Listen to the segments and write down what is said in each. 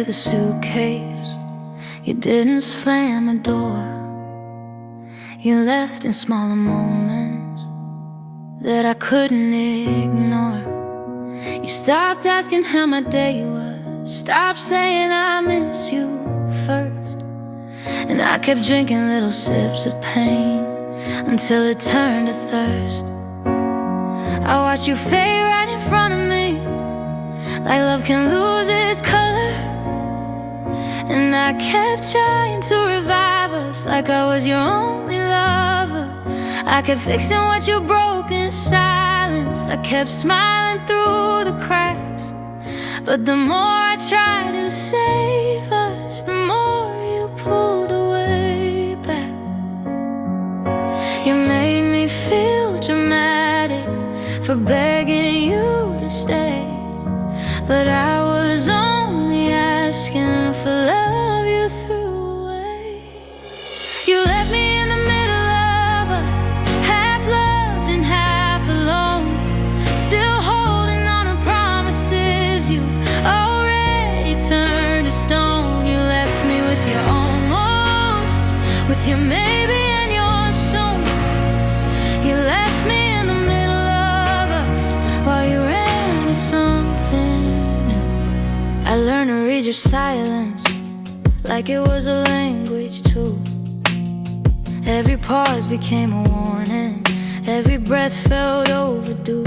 with a suitcase. You didn't slam a door. You left in smaller moments that I couldn't ignore. You stopped asking how my day was, stopped saying I miss you first. And I kept drinking little sips of pain until it turned to thirst. I watched you fade right in front of me, like love can lose its color. And I kept trying to revive us, like I was your only lover. I kept fixing what you broke in silence. I kept smiling through the cracks. But the more I tried to save us, the more you pulled away back. You made me feel dramatic for begging you to stay, but I was only asking for love you threw away. You left me in the middle of us, half loved and half alone, still holding on to promises you already turned to stone. You left me with your almost, with your maybe and your soon. You left me in the middle of us while you ran to something new. I learned to read your silence like it was a language too. Every pause became a warning, every breath felt overdue.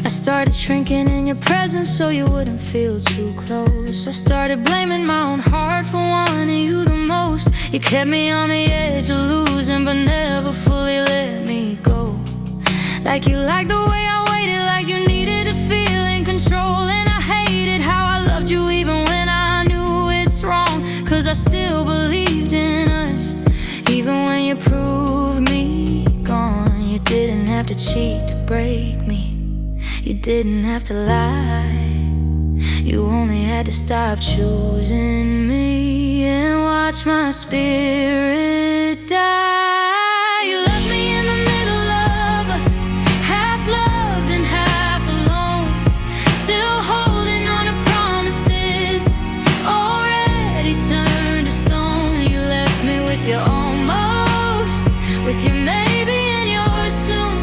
I started shrinking in your presence so you wouldn't feel too close. I started blaming my own heart for wanting you the most. You kept me on the edge of losing, but never fully let me go. Like you liked the way I waited, like you needed to feel in control. And I hated how I loved you even when I knew it's wrong, 'cause I still believed in us, even when you proved me gone. You didn't have to cheat to break me, you didn't have to lie. You only had to stop choosing me and watch my spirit die. You left me in the middle of us, half loved and half alone, still holding on to promises already turned to stone. You left me with your almost, with your maybe and your soon.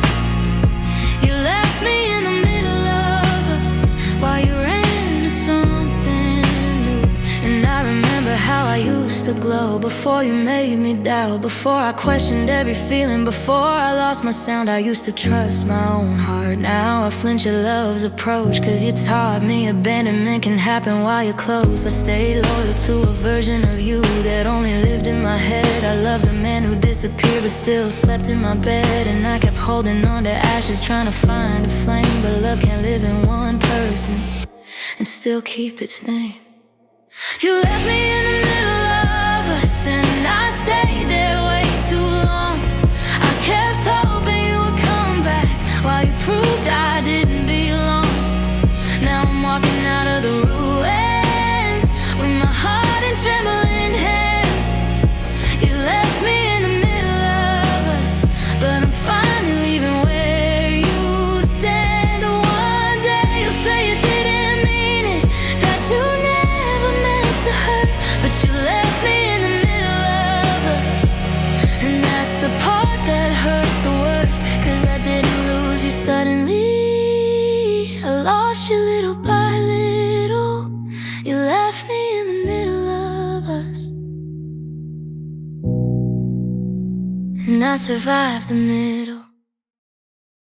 You left me in the middle of us while you ran to something new. And I remember how I used to glow before you made me doubt, before I questioned every feeling, before I lost my sound. I used to trust my own heart. Now I flinch at love's approach, 'cause you taught me abandonment can happen while you're close. I stayed loyal to a version of you that only lived in my head. I loved a man who disappeared but still slept in my bed. And I kept holding on to ashes, trying to find a flame. But love can't live in one person and still keep its name. You left me in the middle of us, and I stayed there way too long. I kept hoping you would come back while you proved I didn't belong. Now I'm walking out of the ruins with my heart in trembling hands. You left me in the middle of us, but I'm finally leaving where you stand. One day you'll say you didn't mean it, that you never meant to hurt, but you left me in the middle of us. And that's the part that hurts the worst, 'cause I didn't lose you suddenly, I lost you little by little. You left me in the middle of us, and I survived the middle.